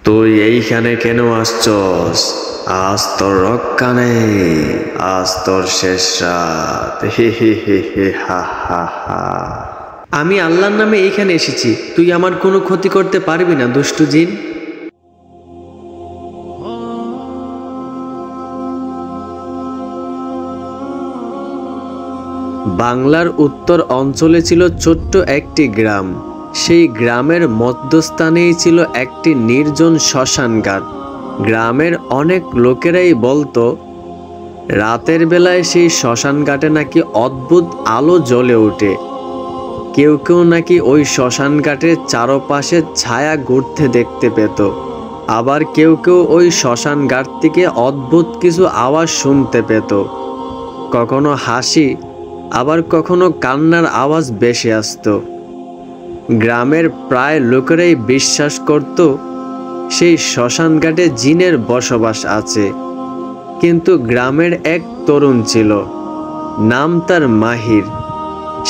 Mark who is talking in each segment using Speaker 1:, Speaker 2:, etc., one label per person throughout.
Speaker 1: তুই এইখানে কেন আসছস? আজ তোর রক্ষা নেই, আজ তোর শেষ রাত। হি হি হি হি হা হা হা।
Speaker 2: আমি আল্লাহর নামে এইখানে এসেছি, তুই আমার কোনো ক্ষতি করতে পারবি না দুষ্টু জিন। বাংলার উত্তর অঞ্চলে ছিল ছোট্ট একটি গ্রাম। সেই গ্রামের মধ্যস্থানেই ছিল একটি নির্জন শ্মশান ঘাট। গ্রামের অনেক লোকেরাই বলতো রাতের বেলায় সেই শ্মশান ঘাটে নাকি অদ্ভুত আলো জ্বলে ওঠে। কেউ কেউ নাকি ওই শ্মশান ঘাটের চারপাশে ছায়া ঘুরতে দেখতে পেত। আবার কেউ কেউ ওই শ্মশান ঘাট থেকে অদ্ভুত কিছু আওয়াজ শুনতে পেত। কখনো হাসি, আবার কখনো কান্নার আওয়াজ ভেসে আসতো। গ্রামের প্রায় লোকেরাই বিশ্বাস করত সেই শ্মশান ঘাটে জিনের বসবাস আছে। কিন্তু গ্রামের এক তরুণ ছিল, নাম তার মাহির।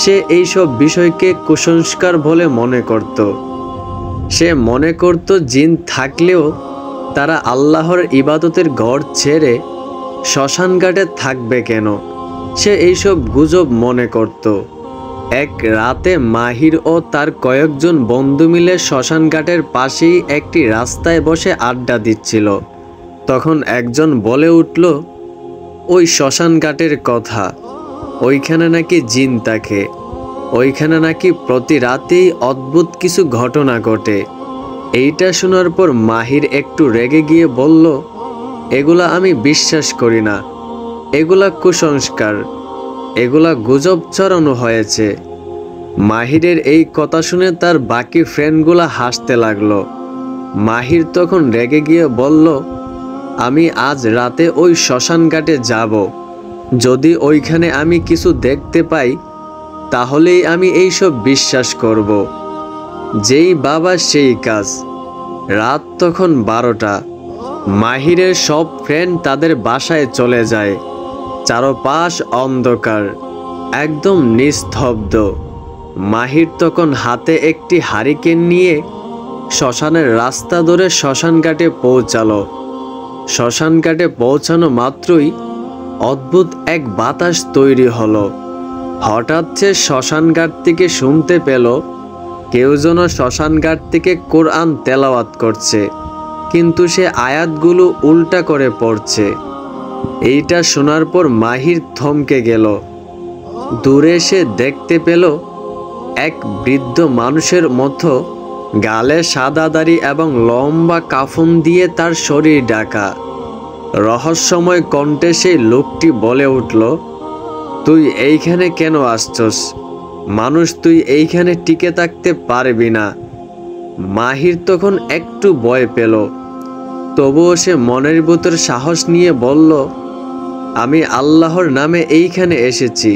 Speaker 2: সে এইসব বিষয়কে কুসংস্কার বলে মনে করত। সে মনে করত জিন থাকলেও তারা আল্লাহর ইবাদতের ঘর ছেড়ে শ্মশান ঘাটে থাকবে কেন। সে এইসব গুজব মনে করত। এক রাতে মাহির ও তার কয়েকজন বন্ধু মিলে শ্মশান ঘাটের পাশেই একটি রাস্তায় বসে আড্ডা দিচ্ছিল। তখন একজন বলে উঠল, ওই শ্মশান ঘাটের কথা, ওইখানে নাকি জিন থাকে, ওইখানে নাকি প্রতি রাতেই অদ্ভুত কিছু ঘটনা ঘটে। এইটা শোনার পর মাহির একটু রেগে গিয়ে বলল, এগুলা আমি বিশ্বাস করি না, এগুলা কুসংস্কার, এগুলা গুজব ছড়ানো হয়েছে। মাহিরের এই কথা শুনে তার বাকি ফ্রেন্ডগুলা হাসতে লাগলো। মাহির তখন রেগে গিয়ে বলল, আমি আজ রাতে ওই শ্মশান ঘাটে যাব। যদি ওইখানে আমি কিছু দেখতে পাই তাহলেই আমি এইসব বিশ্বাস করব। যেই বাবা সেই কাজ। রাত তখন 12টা। মাহিরের সব ফ্রেন্ড তাদের বাসায় চলে যায়। চারপাশ অন্ধকার, একদম নিস্তব্ধ। মাহির তখন হাতে একটি হারিকেন নিয়ে শ্মশানের রাস্তা ধরে শ্মশান ঘাটে পৌঁছালো। শ্মশান ঘাটে পৌঁছানো মাত্রই অদ্ভুত এক বাতাস তৈরি হলো। হঠাৎ সে শ্মশান ঘাট থেকে শুনতে পেল কেউ যেন শ্মশান ঘাট থেকে কোরআন তেলাওয়াত করছে, কিন্তু সে আয়াতগুলো উল্টা করে পড়ছে। এইটা শোনার পর মাহির থমকে গেল। দূরে সে দেখতে পেল এক বৃদ্ধ মানুষের মতো, গালে সাদা দাড়ি এবং লম্বা কাফন দিয়ে তার শরীর ঢাকা। রহস্যময় কণ্ঠে সেই লোকটি বলে উঠল, তুই এইখানে কেন আসছস? মানুষ, তুই এইখানে টিকে থাকতে পারবি না। মাহির তখন একটু ভয় পেল, তবুও সে মনের ভিতর সাহস নিয়ে বলল, আমি আল্লাহর নামে এইখানে এসেছি।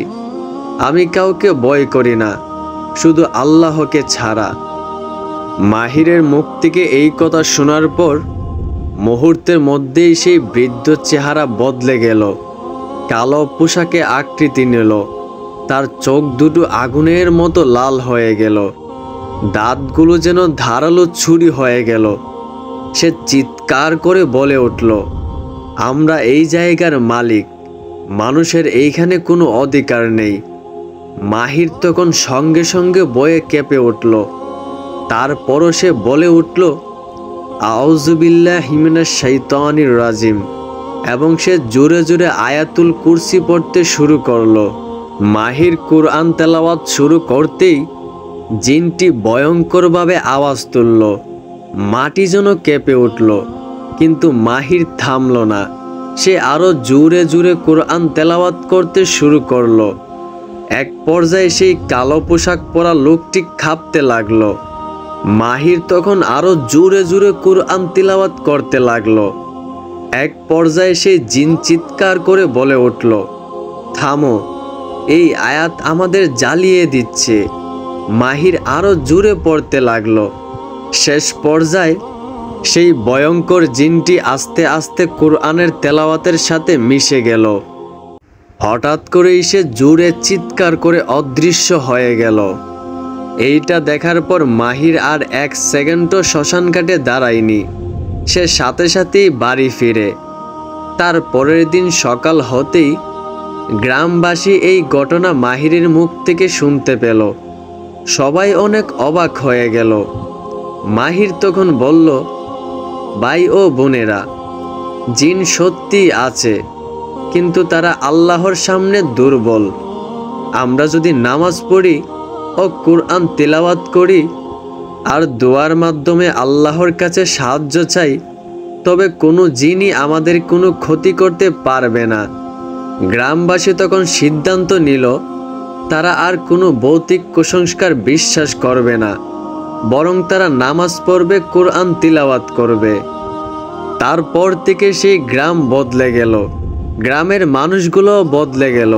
Speaker 2: আমি কাউকে ভয় করি না, শুধু আল্লাহকে ছাড়া। মাহিরের মুখ থেকে এই কথা শোনার পর মুহূর্তের মধ্যেই সেই বৃদ্ধ চেহারা বদলে গেল। কালো পোশাকে আকৃতি নিল। তার চোখ দুটো আগুনের মতো লাল হয়ে গেল। দাঁতগুলো যেন ধারালো ছুরি হয়ে গেল। সে চিৎকার করে বলে উঠল, আমরা এই জায়গার মালিক, মানুষের এইখানে কোনো অধিকার নেই। মাহির তখন সঙ্গে সঙ্গে ভয়ে কেঁপে উঠল। তারপরও সে বলে উঠল, আউযুবিল্লাহি মিনাশ শাইতানির রাজিম, এবং সে জোরে জোরে আয়াতুল কুরসি পড়তে শুরু করলো। মাহির কুরআন তেলাওয়াত শুরু করতেই জিনটি ভয়ঙ্করভাবে আওয়াজ তুলল। মাটি যেন কেঁপে উঠল, কিন্তু মাহির থামল না। সে আরো জোরে জোরে কুরআন তেলাওয়াত করতে শুরু করলো। এক পর্যায়ে সেই কালো পোশাক পরা লোকটি কাঁপতে লাগলো। মাহির তখন আরো জোরে জোরে কুরআন তিলাওয়াত করতে লাগলো। এক পর্যায়ে সেই জিন চিৎকার করে বলে উঠল, থামো, এই আয়াত আমাদের জ্বালিয়ে দিচ্ছে। মাহির আরো জোরে পড়তে লাগলো। শেষ পর্যায়ে সেই ভয়ঙ্কর জিনটি আস্তে আস্তে কুরআনের তেলাওয়াতের সাথে মিশে গেল। হঠাৎ করেই সে জোরে চিৎকার করে অদৃশ্য হয়ে গেল। এইটা দেখার পর মাহির আর এক সেকেন্ডও শ্মশান ঘাটে দাঁড়ায়নি। সে সাথে সাথেই বাড়ি ফিরে। তার পরের দিন সকাল হতেই গ্রামবাসী এই ঘটনা মাহিরের মুখ থেকে শুনতে পেল। সবাই অনেক অবাক হয়ে গেল। মাহির তখন বলল, ভাই ও বোনেরা, জিন সত্যি আছে, কিন্তু তারা আল্লাহর সামনে দুর্বল। আমরা যদি নামাজ পড়ি ও কুরআন তিলাওয়াত করি আর দোয়ার মাধ্যমে আল্লাহর কাছে সাহায্য চাই, তবে কোনো জিনই আমাদের কোনো ক্ষতি করতে পারবে না। গ্রামবাসী তখন সিদ্ধান্ত নিল তারা আর কোনো ভৌতিক কুসংস্কার বিশ্বাস করবে না, বরং তারা নামাজ পড়বে, কুরআন তিলাওয়াত করবে। তারপর থেকে সেই গ্রাম বদলে গেল। গ্রামের মানুষগুলোও বদলে গেল।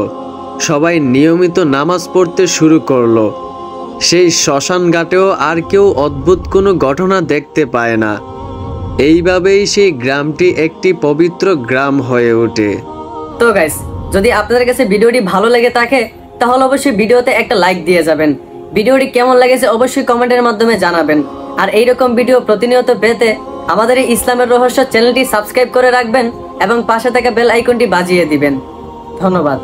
Speaker 2: সবাই নিয়মিত নামাজ পড়তে শুরু করলো। সেই শ্মশান ঘাটেও আর কেউ অদ্ভুত কোনো ঘটনা দেখতে পায় না। এইভাবেই সেই গ্রামটি একটি পবিত্র গ্রাম হয়ে ওঠে।
Speaker 3: তো গাইস, যদি আপনাদের কাছে ভিডিওটি ভালো লেগে থাকে তাহলে অবশ্যই ভিডিওতে একটা লাইক দিয়ে যাবেন। ভিডিওটি কেমন লেগেছে অবশ্যই কমেন্টের মাধ্যমে জানাবেন। আর এইরকম ভিডিও প্রতিনিয়ত পেতে আমাদের এই ইসলামের রহস্য চ্যানেলটি সাবস্ক্রাইব করে রাখবেন এবং পাশে থাকা বেল আইকনটি বাজিয়ে দিবেন। ধন্যবাদ।